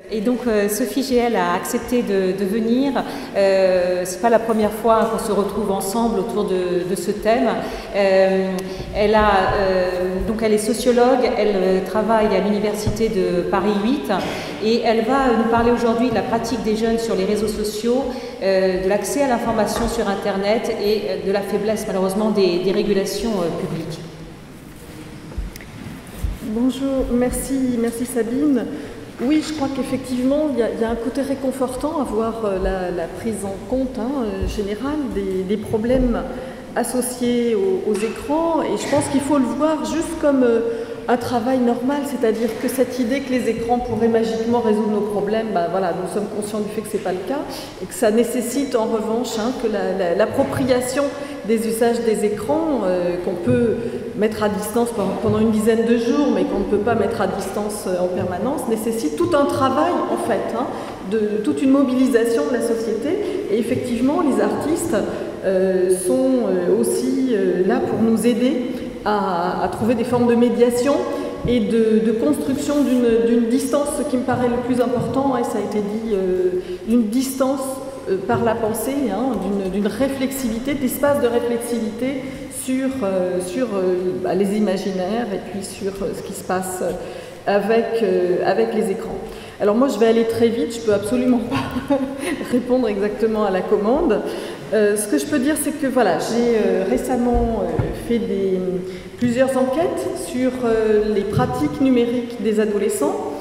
Et donc Sophie GL a accepté de venir. C'est pas la première fois qu'on se retrouve ensemble autour de ce thème. Elle est sociologue, elle travaille à l'université de Paris 8 et elle va nous parler aujourd'hui de la pratique des jeunes sur les réseaux sociaux, de l'accès à l'information sur Internet et de la faiblesse malheureusement des régulations publiques. Bonjour, merci Sabine. Oui, je crois qu'effectivement, il y a un côté réconfortant à voir la prise en compte générale des problèmes associés aux écrans. Et je pense qu'il faut le voir juste comme un travail normal, c'est-à-dire que cette idée que les écrans pourraient magiquement résoudre nos problèmes, voilà, nous sommes conscients du fait que ce n'est pas le cas, et que ça nécessite en revanche que l'appropriation des usages des écrans, qu'on peut mettre à distance pendant une dizaine de jours, mais qu'on ne peut pas mettre à distance en permanence, nécessite tout un travail, en fait, de toute une mobilisation de la société. Et effectivement, les artistes sont aussi là pour nous aider à trouver des formes de médiation et de construction d'une distance, ce qui me paraît le plus important, et ça a été dit, d'une distance par la pensée, d'une réflexivité, d'espace de réflexivité sur les imaginaires et puis sur ce qui se passe avec les écrans. Alors moi je vais aller très vite, je ne peux absolument pas répondre exactement à la commande. Ce que je peux dire, c'est que voilà, j'ai récemment fait plusieurs enquêtes sur les pratiques numériques des adolescents.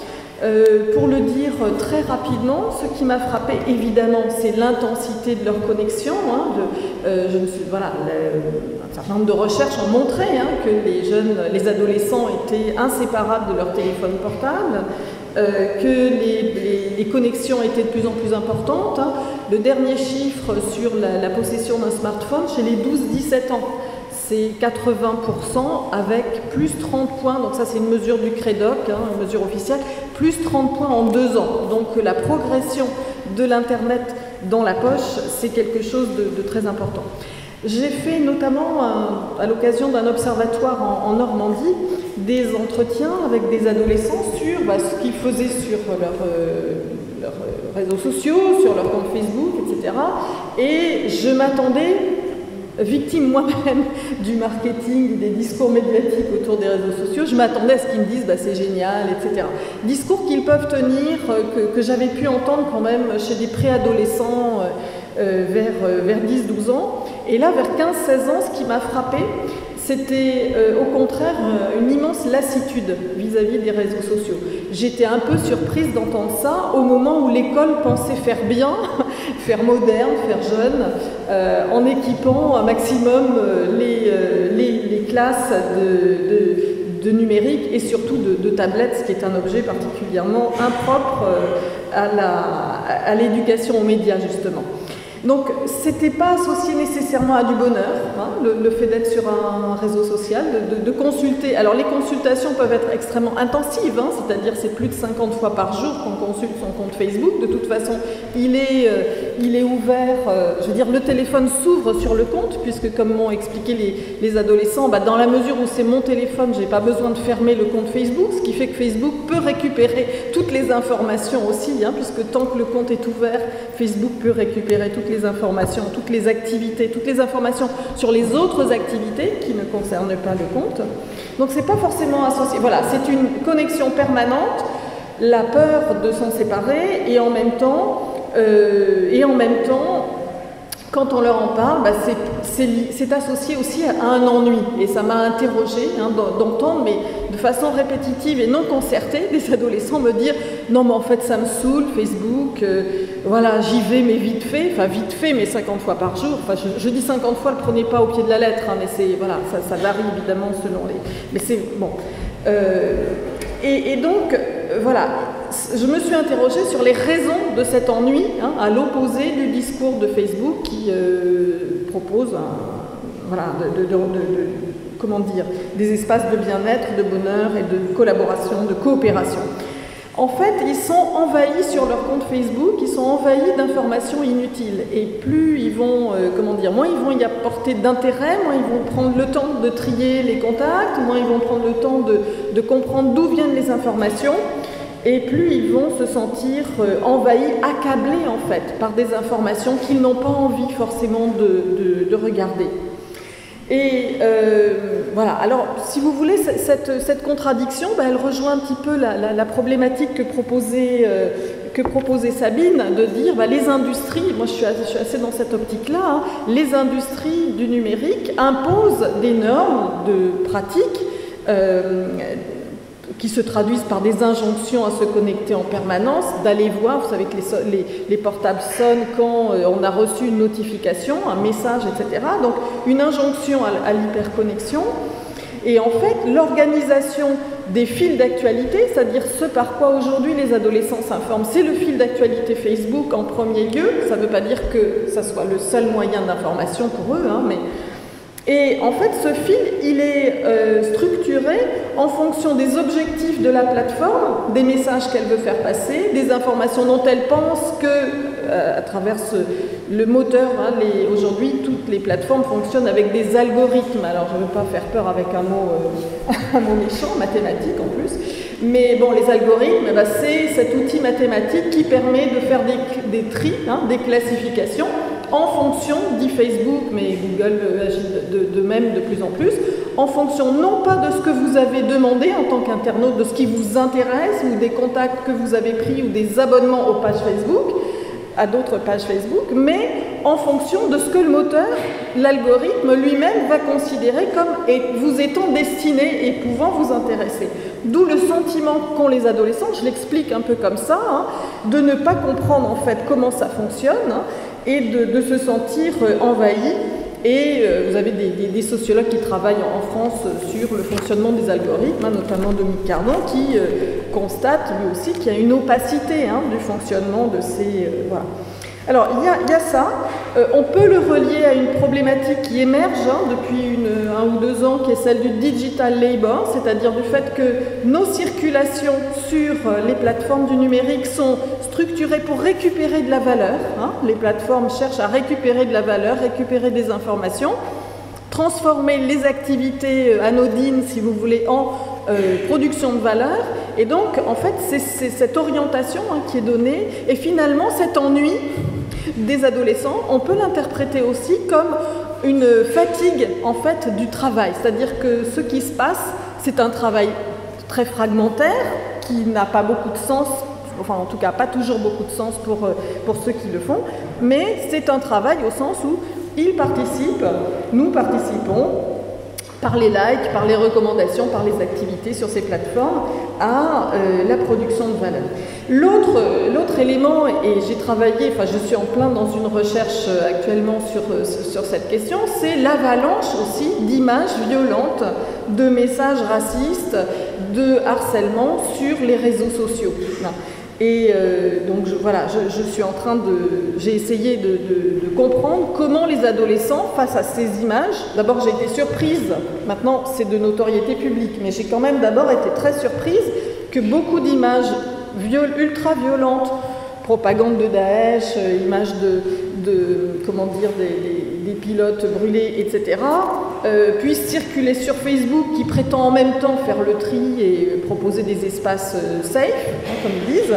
Pour le dire très rapidement, ce qui m'a frappé évidemment, c'est l'intensité de leur connexion. Un certain nombre de recherches ont montré que les adolescents étaient inséparables de leur téléphone portable, que les connexions étaient de plus en plus importantes. Le dernier chiffre sur la possession d'un smartphone chez les 12-17 ans, c'est 80% avec plus 30 points, donc ça c'est une mesure du CREDOC, une mesure officielle, plus 30 points en 2 ans. Donc la progression de l'Internet dans la poche, c'est quelque chose de très important. J'ai fait notamment, à l'occasion d'un observatoire en Normandie, des entretiens avec des adolescents sur ce qu'ils faisaient sur leurs réseaux sociaux, sur leur compte Facebook, etc. Et je m'attendais, victime moi-même du marketing, des discours médiatiques autour des réseaux sociaux, je m'attendais à ce qu'ils me disent c'est génial, etc. Discours qu'ils peuvent tenir, que j'avais pu entendre quand même chez des préadolescents vers 10-12 ans. Et là, vers 15-16 ans, ce qui m'a frappé, c'était au contraire une immense lassitude vis-à-vis des réseaux sociaux. J'étais un peu surprise d'entendre ça au moment où l'école pensait faire bien, faire moderne, faire jeune, en équipant un maximum les classes de numérique et surtout de tablettes, ce qui est un objet particulièrement impropre à l'éducation aux médias, justement. Donc, c'était pas associé nécessairement à du bonheur, le fait d'être sur un réseau social, de consulter. Alors, les consultations peuvent être extrêmement intensives, c'est-à-dire c'est plus de 50 fois par jour qu'on consulte son compte Facebook. De toute façon, il est ouvert, je veux dire, le téléphone s'ouvre sur le compte, puisque comme m'ont expliqué les adolescents, dans la mesure où c'est mon téléphone, j'ai pas besoin de fermer le compte Facebook, ce qui fait que Facebook peut récupérer toutes les informations aussi, puisque tant que le compte est ouvert, Facebook peut récupérer toutes les informations, toutes les activités, toutes les informations sur les autres activités qui ne concernent pas le compte. Donc c'est pas forcément associé. Voilà, c'est une connexion permanente, la peur de s'en séparer, et en même temps, quand on leur en parle, c'est associé aussi à un ennui. Et ça m'a interrogée d'entendre, mais de façon répétitive et non concertée, des adolescents me dire « Non, mais en fait, ça me saoule, Facebook, voilà, j'y vais, mais vite fait, mais 50 fois par jour. » Enfin, je dis 50 fois, le prenez pas au pied de la lettre, mais c'est, voilà, ça varie évidemment selon les... Mais c'est, bon. Et donc, voilà, je me suis interrogée sur les raisons de cet ennui, à l'opposé du discours de Facebook qui propose comment dire, des espaces de bien-être, de bonheur et de collaboration, de coopération. En fait, ils sont envahis sur leur compte Facebook, ils sont envahis d'informations inutiles. Et plus ils vont, moins ils vont y apporter d'intérêt, moins ils vont prendre le temps de trier les contacts, moins ils vont prendre le temps de comprendre d'où viennent les informations. et plus ils vont se sentir envahis, accablés en fait, par des informations qu'ils n'ont pas envie forcément de regarder. Et voilà, alors si vous voulez, cette contradiction, ben, elle rejoint un petit peu la problématique que proposait Sabine, de dire ben, les industries, moi je suis assez dans cette optique-là, hein, les industries du numérique imposent des normes de pratique qui se traduisent par des injonctions à se connecter en permanence, d'aller voir, vous savez que les portables sonnent quand on a reçu une notification, un message, etc. Donc une injonction à l'hyperconnexion. Et en fait, l'organisation des fils d'actualité, c'est-à-dire ce par quoi aujourd'hui les adolescents s'informent, c'est le fil d'actualité Facebook en premier lieu. Ça ne veut pas dire que ça soit le seul moyen d'information pour eux, hein, mais... Et en fait, ce fil, il est structuré en fonction des objectifs de la plateforme, des messages qu'elle veut faire passer, des informations dont elle pense que, à travers le moteur, hein, aujourd'hui, toutes les plateformes fonctionnent avec des algorithmes. Alors, je ne veux pas faire peur avec un mot méchant, mathématique en plus. Mais bon, les algorithmes, ben, c'est cet outil mathématique qui permet de faire des tris, hein, des classifications, en fonction, dit Facebook, mais Google agit de même de plus en plus, en fonction non pas de ce que vous avez demandé en tant qu'internaute, de ce qui vous intéresse, ou des contacts que vous avez pris, ou des abonnements aux pages Facebook, à d'autres pages Facebook, mais en fonction de ce que le moteur, l'algorithme lui-même va considérer comme vous étant destiné et pouvant vous intéresser. D'où le sentiment qu'ont les adolescents, je l'explique un peu comme ça, hein, de ne pas comprendre en fait comment ça fonctionne, hein, et de se sentir envahi. Et vous avez des sociologues qui travaillent en France sur le fonctionnement des algorithmes, hein, notamment Dominique Cardon, qui constate lui aussi qu'il y a une opacité, hein, du fonctionnement de ces... voilà. Alors, il y a ça. On peut le relier à une problématique qui émerge, hein, depuis 1 ou 2 ans, qui est celle du digital labor, c'est-à-dire du fait que nos circulations sur les plateformes du numérique sont structurées pour récupérer de la valeur. Hein. Les plateformes cherchent à récupérer de la valeur, récupérer des informations, transformer les activités anodines, si vous voulez, en production de valeur. Et donc, en fait, c'est cette orientation, hein, qui est donnée. Et finalement, cet ennui des adolescents, on peut l'interpréter aussi comme une fatigue, en fait, du travail. C'est-à-dire que ce qui se passe, c'est un travail très fragmentaire, qui n'a pas beaucoup de sens, enfin, en tout cas, pas toujours beaucoup de sens pour ceux qui le font, mais c'est un travail au sens où ils participent, nous participons, par les likes, par les recommandations, par les activités sur ces plateformes, à la production de valeur. L'autre élément, et j'ai travaillé, enfin je suis en plein dans une recherche actuellement sur cette question, c'est l'avalanche aussi d'images violentes, de messages racistes, de harcèlement sur les réseaux sociaux. Et donc voilà, je suis en train j'ai essayé de comprendre comment les adolescents, face à ces images, d'abord j'ai été surprise, maintenant c'est de notoriété publique, mais j'ai quand même d'abord été très surprise que beaucoup d'images ultra violentes, propagande de Daesh, images comment dire, des pilotes brûlés, etc., puissent circuler sur Facebook, qui prétend en même temps faire le tri et proposer des espaces safe, hein, comme ils disent,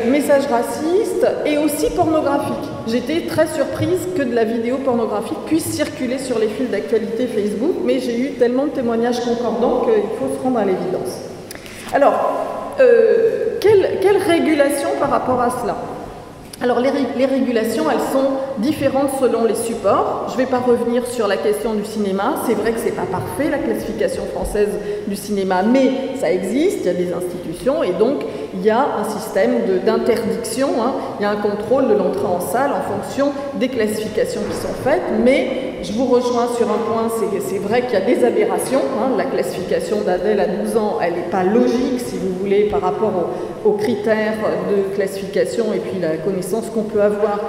messages racistes et aussi pornographiques. J'étais très surprise que de la vidéo pornographique puisse circuler sur les fils d'actualité Facebook, mais j'ai eu tellement de témoignages concordants qu'il faut se rendre à l'évidence. Alors, quelle régulation par rapport à cela ? Alors les régulations, elles sont différentes selon les supports. Je ne vais pas revenir sur la question du cinéma. C'est vrai que ce n'est pas parfait, la classification française du cinéma, mais ça existe, il y a des institutions, et donc il y a un système d'interdiction, hein. Il y a un contrôle de l'entrée en salle en fonction des classifications qui sont faites, mais je vous rejoins sur un point, c'est vrai qu'il y a des aberrations, hein. La classification d'Adèle à 12 ans, elle n'est pas logique, si vous voulez, par rapport aux critères de classification et puis la connaissance qu'on peut avoir,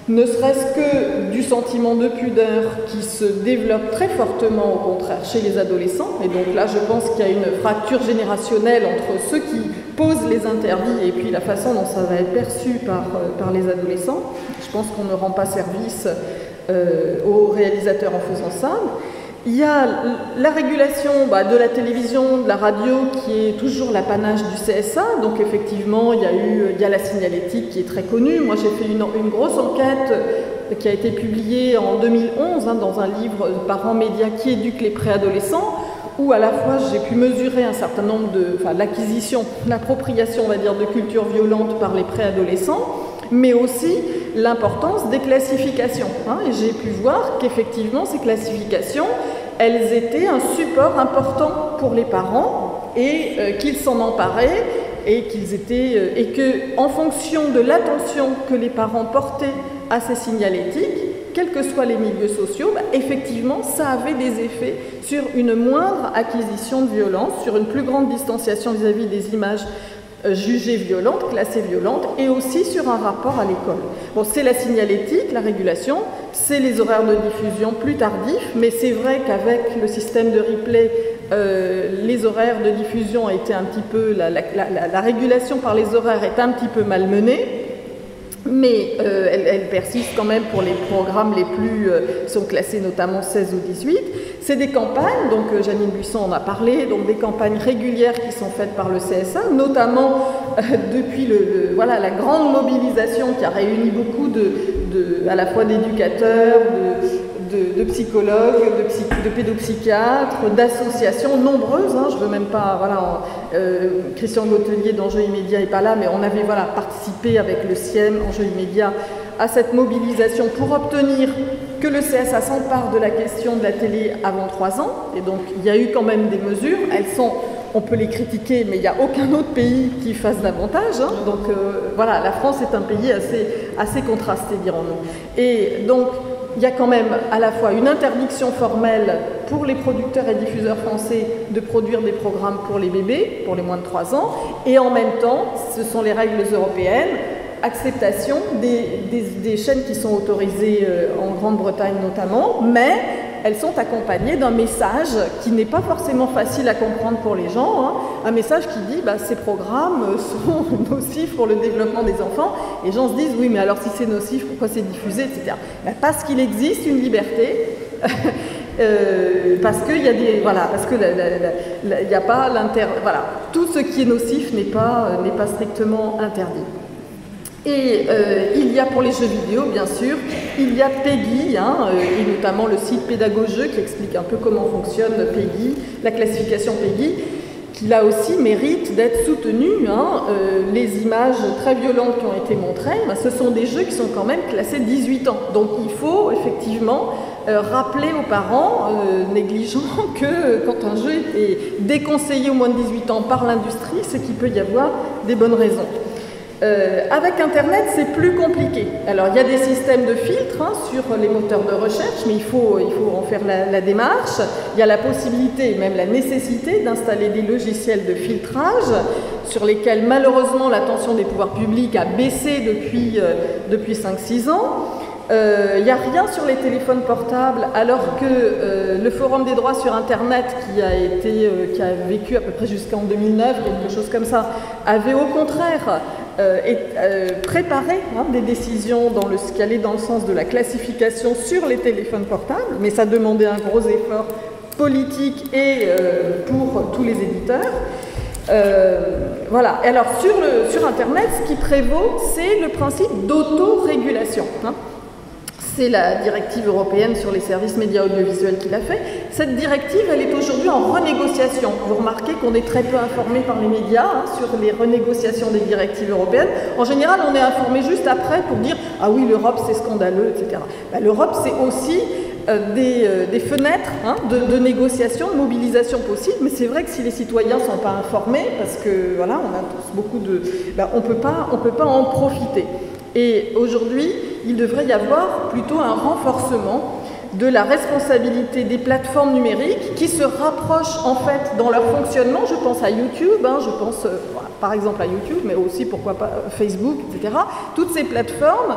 ne serait-ce que du sentiment de pudeur qui se développe très fortement, au contraire, chez les adolescents. Et donc là, je pense qu'il y a une fracture générationnelle entre ceux qui posent les interdits et puis la façon dont ça va être perçu par les adolescents. Je pense qu'on ne rend pas service aux réalisateurs en faisant ça. Il y a la régulation de la télévision, de la radio, qui est toujours l'apanage du CSA. Donc effectivement, il y a la signalétique qui est très connue. Moi, j'ai fait une grosse enquête qui a été publiée en 2011 dans un livre « Parents médias qui éduquent les préadolescents », où à la fois j'ai pu mesurer un certain nombre l'acquisition, l'appropriation, on va dire, de culture violente par les préadolescents, mais aussi l'importance des classifications. Et j'ai pu voir qu'effectivement, ces classifications, elles étaient un support important pour les parents et qu'ils s'en emparaient et que, en fonction de l'attention que les parents portaient à ces signalétiques, quels que soient les milieux sociaux, effectivement, ça avait des effets sur une moindre acquisition de violence, sur une plus grande distanciation vis-à-vis des images jugées violentes, classées violentes, et aussi sur un rapport à l'école. Bon, c'est la signalétique, la régulation, c'est les horaires de diffusion plus tardifs, mais c'est vrai qu'avec le système de replay, les horaires de diffusion ont été un petit peu, la régulation par les horaires est un petit peu malmenée, mais elle persiste quand même pour les programmes les plus, qui sont classés notamment 16 ou 18. C'est des campagnes, donc Janine Buisson en a parlé, donc des campagnes régulières qui sont faites par le CSA, notamment depuis la grande mobilisation qui a réuni beaucoup à la fois d'éducateurs, de psychologues, de pédopsychiatres, d'associations nombreuses. Je ne veux même pas, Christian Gautelier d'Enjeux Immédiats n'est pas là, mais on avait participé avec le CIEM, Enjeux Immédiats, à cette mobilisation pour obtenir que le CSA s'empare de la question de la télé avant 3 ans. Et donc, il y a eu quand même des mesures. On peut les critiquer, mais il n'y a aucun autre pays qui fasse davantage. Donc, la France est un pays assez contrasté, dirons-nous. Et donc, il y a quand même à la fois une interdiction formelle pour les producteurs et diffuseurs français de produire des programmes pour les bébés, pour les moins de 3 ans, et en même temps, ce sont les règles européennes, acceptation des chaînes qui sont autorisées en Grande-Bretagne notamment, mais elles sont accompagnées d'un message qui n'est pas forcément facile à comprendre pour les gens, un message qui dit ces programmes sont nocifs pour le développement des enfants. Les gens se disent oui, mais alors si c'est nocif, pourquoi c'est diffusé, etc. Parce qu'il existe une liberté. Parce qu'il y a il n'y a pas tout ce qui est nocif n'est pas strictement interdit. Et il y a pour les jeux vidéo, bien sûr, il y a PEGI, et notamment le site Pédagogeux qui explique un peu comment fonctionne PEGI, la classification PEGI, qui là aussi mérite d'être soutenue. Les images très violentes qui ont été montrées, ce sont des jeux qui sont quand même classés 18 ans. Donc il faut effectivement rappeler aux parents négligents que quand un jeu est déconseillé aux moins de 18 ans par l'industrie, c'est qu'il peut y avoir des bonnes raisons. Avec Internet, c'est plus compliqué. Alors, il y a des systèmes de filtres sur les moteurs de recherche, mais il faut en faire la démarche. Il y a la possibilité, même la nécessité, d'installer des logiciels de filtrage sur lesquels, malheureusement, l'attention des pouvoirs publics a baissé depuis 5-6 ans. Il n'y a rien sur les téléphones portables, alors que le Forum des droits sur Internet, qui a vécu à peu près jusqu'en 2009, quelque chose comme ça, avait au contraire préparé des décisions qui allaient dans le sens de la classification sur les téléphones portables, mais ça demandait un gros effort politique et pour tous les éditeurs. Et alors sur Internet, ce qui prévaut, c'est le principe d'autorégulation. C'est la directive européenne sur les services médias audiovisuels qui l'a fait. Cette directive, elle est aujourd'hui en renégociation. Vous remarquez qu'on est très peu informé par les médias sur les renégociations des directives européennes. En général, on est informé juste après pour dire « Ah oui, l'Europe, c'est scandaleux, etc. » L'Europe, c'est aussi des fenêtres de négociation, de mobilisation possible, mais c'est vrai que si les citoyens ne sont pas informés, parce que on a tous beaucoup de... on peut pas en profiter. Et aujourd'hui, il devrait y avoir plutôt un renforcement de la responsabilité des plateformes numériques qui se rapprochent en fait dans leur fonctionnement. Je pense à YouTube, je pense par exemple à YouTube, mais aussi pourquoi pas Facebook, etc. Toutes ces plateformes,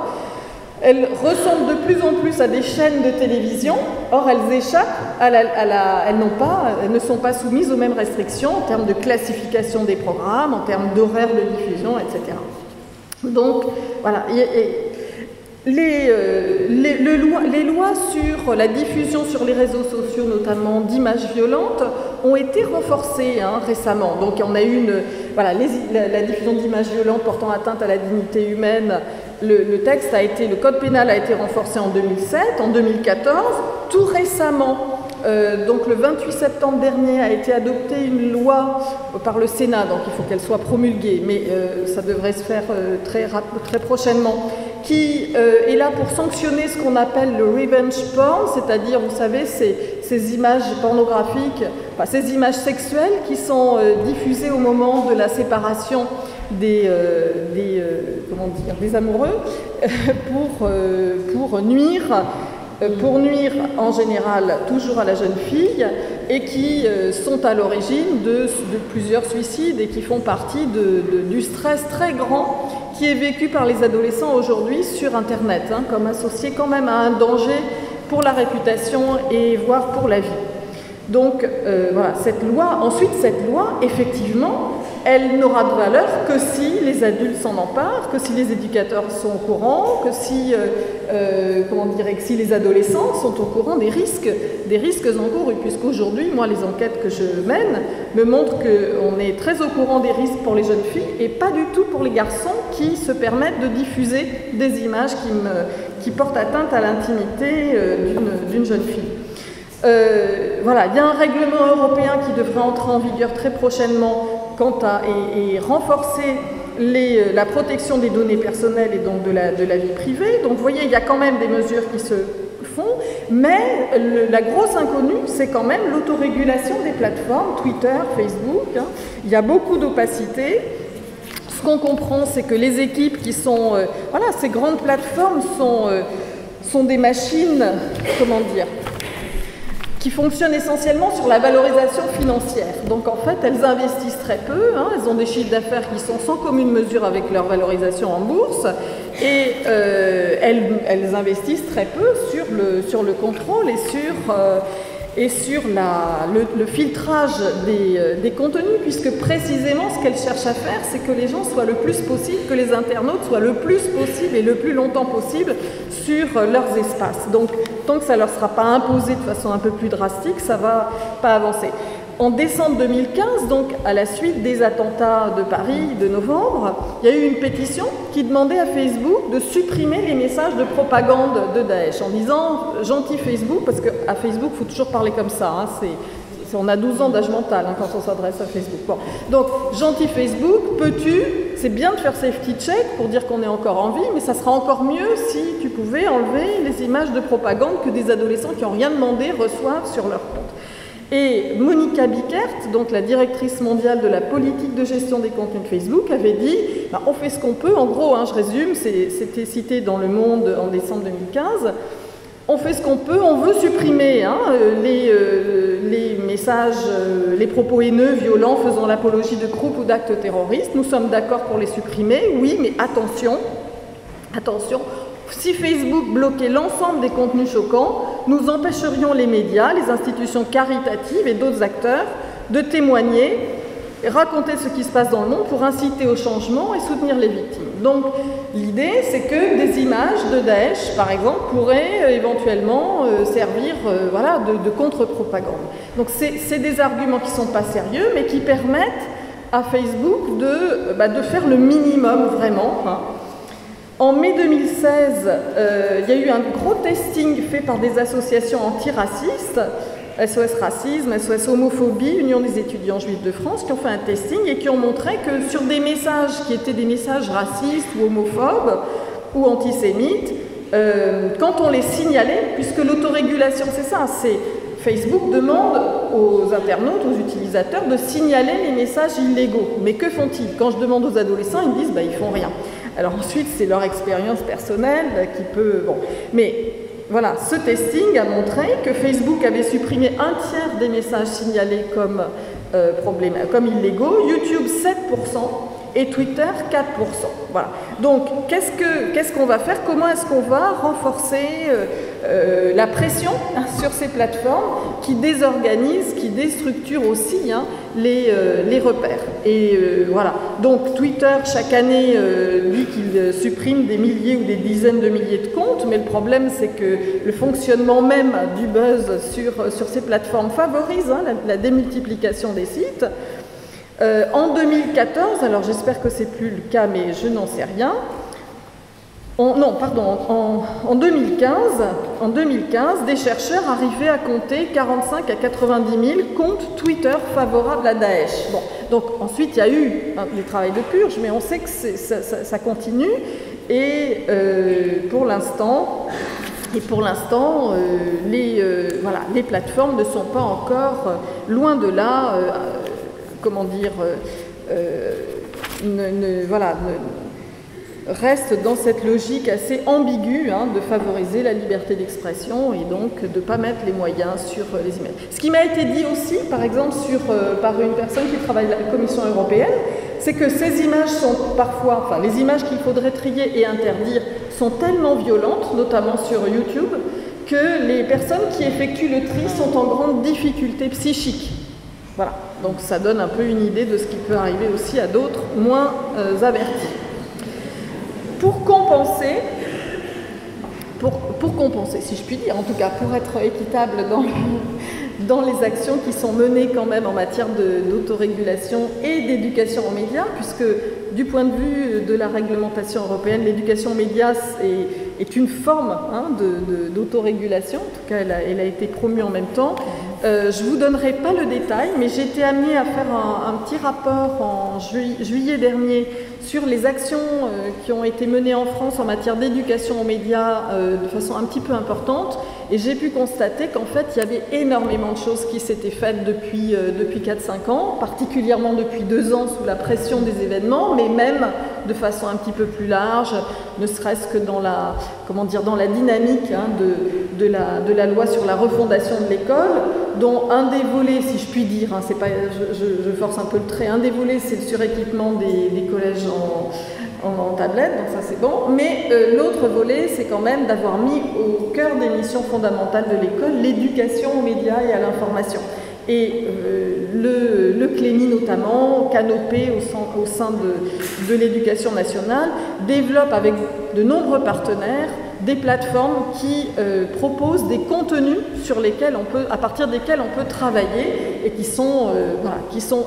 elles ressemblent de plus en plus à des chaînes de télévision, or elles échappent elles ne sont pas soumises aux mêmes restrictions en termes de classification des programmes, en termes d'horaires de diffusion, etc. Donc voilà. Les lois sur la diffusion sur les réseaux sociaux, notamment d'images violentes, ont été renforcées récemment. Donc on a eu la diffusion d'images violentes portant atteinte à la dignité humaine. Le code pénal a été renforcé en 2007, en 2014. Tout récemment, donc le 28 septembre dernier, a été adoptée une loi par le Sénat, donc il faut qu'elle soit promulguée, mais ça devrait se faire très prochainement, qui est là pour sanctionner ce qu'on appelle le revenge porn, c'est-à-dire, vous savez, ces images pornographiques, enfin, ces images sexuelles qui sont diffusées au moment de la séparation des amoureux pour nuire en général toujours à la jeune fille et qui sont à l'origine de plusieurs suicides et qui font partie du stress très grand qui est vécu par les adolescents aujourd'hui sur Internet, comme associé quand même à un danger pour la réputation et voire pour la vie. Donc voilà, cette loi, effectivement, elle n'aura de valeur que si les adultes s'en emparent, que si les éducateurs sont au courant, que si, que si les adolescents sont au courant des risques encourus, puisqu'aujourd'hui, moi, les enquêtes que je mène me montrent qu'on est très au courant des risques pour les jeunes filles et pas du tout pour les garçons qui se permettent de diffuser des images qui portent atteinte à l'intimité d'une jeune fille. Voilà, il y a un règlement européen qui devrait entrer en vigueur très prochainement et renforcer la protection des données personnelles et donc de la vie privée. Donc vous voyez, il y a quand même des mesures qui se font, mais la grosse inconnue, c'est quand même l'autorégulation des plateformes, Twitter, Facebook. Il y a beaucoup d'opacité. Ce qu'on comprend, c'est que les équipes qui sont... ces grandes plateformes sont des machines, qui fonctionnent essentiellement sur la valorisation financière. Donc en fait, elles investissent très peu, elles ont des chiffres d'affaires qui sont sans commune mesure avec leur valorisation en bourse, et elles investissent très peu sur le contrôle et sur le filtrage des contenus, puisque précisément ce qu'elles cherchent à faire, c'est que les gens soient le plus possible, que les internautes soient le plus possible et le plus longtemps possible sur leurs espaces. Donc, tant que ça ne leur sera pas imposé de façon un peu plus drastique, ça ne va pas avancer. En décembre 2015, donc à la suite des attentats de Paris de novembre, il y a eu une pétition qui demandait à Facebook de supprimer les messages de propagande de Daesh en disant « gentil Facebook », parce qu'à Facebook, il faut toujours parler comme ça, on a 12 ans d'âge mental quand on s'adresse à Facebook. Bon. Donc, gentil Facebook, c'est bien de faire safety check pour dire qu'on est encore en vie, mais ça sera encore mieux si tu pouvais enlever les images de propagande que des adolescents qui n'ont rien demandé reçoivent sur leur compte. Et Monica Bickert, donc la directrice mondiale de la politique de gestion des contenus de Facebook, avait dit on fait ce qu'on peut, en gros, je résume, c'était cité dans Le Monde en décembre 2015, on fait ce qu'on peut, on veut supprimer les messages, les propos haineux, violents, faisant l'apologie de groupes ou d'actes terroristes. Nous sommes d'accord pour les supprimer, oui, mais attention, si Facebook bloquait l'ensemble des contenus choquants, nous empêcherions les médias, les institutions caritatives et d'autres acteurs de témoigner et raconter ce qui se passe dans le monde pour inciter au changement et soutenir les victimes. Donc l'idée, c'est que des images de Daesh, par exemple, pourraient éventuellement servir de contre-propagande. Donc c'est des arguments qui ne sont pas sérieux, mais qui permettent à Facebook de faire le minimum vraiment. En mai 2016, il y a eu un gros testing fait par des associations antiracistes, SOS Racisme, SOS Homophobie, Union des étudiants juifs de France, qui ont fait un testing et qui ont montré que sur des messages qui étaient des messages racistes ou homophobes ou antisémites, quand on les signalait, puisque l'autorégulation, c'est ça, Facebook demande aux internautes, aux utilisateurs de signaler les messages illégaux. Mais que font-ils? Quand je demande aux adolescents, ils me disent ils font rien. Alors ensuite, c'est leur expérience personnelle qui peut... Mais voilà, ce testing a montré que Facebook avait supprimé 1/3 des messages signalés comme illégaux, YouTube 7% et Twitter 4%. Voilà. Donc, qu'est-ce qu'on va faire? Comment est-ce qu'on va renforcer la pression sur ces plateformes qui désorganisent, qui déstructurent aussi les repères? Et voilà. Donc, Twitter, chaque année, dit qu'il supprime des milliers ou des dizaines de milliers de comptes, mais le problème, c'est que le fonctionnement même du buzz sur ces plateformes favorise la démultiplication des sites. En 2014, alors j'espère que c'est plus le cas, mais je n'en sais rien. En 2015, des chercheurs arrivaient à compter 45 à 90 000 comptes Twitter favorables à Daesh. Bon, donc ensuite il y a eu des travaux de purge, mais on sait que ça continue. Et pour l'instant, les plateformes ne sont pas encore, loin de là, restent dans cette logique assez ambiguë de favoriser la liberté d'expression et donc de ne pas mettre les moyens sur les images. Ce qui m'a été dit aussi, par exemple, par une personne qui travaille à la Commission européenne, c'est que ces images sont parfois, les images qu'il faudrait trier et interdire sont tellement violentes, notamment sur YouTube, que les personnes qui effectuent le tri sont en grande difficulté psychique. Voilà, donc ça donne un peu une idée de ce qui peut arriver aussi à d'autres moins avertis. Pour compenser, si je puis dire, en tout cas pour être équitable dans les actions qui sont menées quand même en matière d'autorégulation et d'éducation aux médias, puisque du point de vue de la réglementation européenne, l'éducation aux médias est une forme d'autorégulation, en tout cas elle a été promue en même temps. Je ne vous donnerai pas le détail, mais j'ai été amenée à faire un petit rapport en juillet dernier sur les actions qui ont été menées en France en matière d'éducation aux médias de façon un petit peu importante. Et j'ai pu constater qu'en fait, il y avait énormément de choses qui s'étaient faites depuis 4-5 ans, particulièrement depuis 2 ans sous la pression des événements, mais même de façon un petit peu plus large, ne serait-ce que dans la dynamique de la loi sur la refondation de l'école, dont un des volets, si je puis dire, je force un peu le trait, un des volets c'est le suréquipement des collèges en tablette, donc ça c'est bon, mais l'autre volet c'est quand même d'avoir mis au cœur des missions fondamentales de l'école l'éducation aux médias et à l'information. Et le CLEMI notamment, Canopé au sein de l'éducation nationale, développe avec de nombreux partenaires des plateformes qui proposent des contenus à partir desquels on peut travailler et qui sont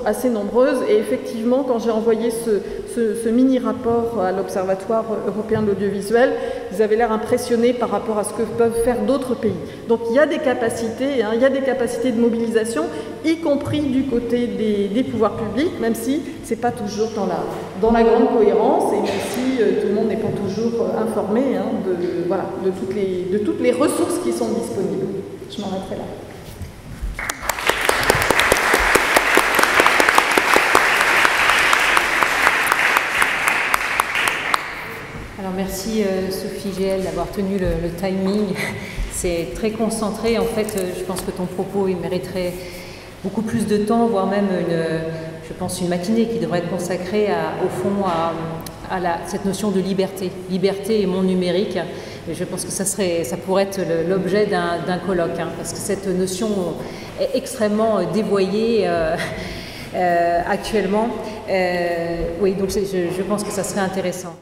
assez nombreuses. Et effectivement, quand j'ai envoyé ce mini-rapport à l'Observatoire européen de l'audiovisuel, ils avaient l'air impressionnés par rapport à ce que peuvent faire d'autres pays. Donc il y a des capacités, il y a des capacités de mobilisation, y compris du côté des pouvoirs publics, même si ce n'est pas toujours dans la grande cohérence et même si tout le monde n'est pas toujours informé de toutes les ressources qui sont disponibles. Je m'arrêterai là. Alors merci Sophie GL d'avoir tenu le timing. C'est très concentré. En fait, je pense que ton propos il mériterait beaucoup plus de temps, voire même une matinée qui devrait être consacrée au fond à cette notion de liberté et monde numérique. Et je pense que ça pourrait être l'objet d'un colloque, parce que cette notion est extrêmement dévoyée actuellement. Oui, donc je pense que ça serait intéressant.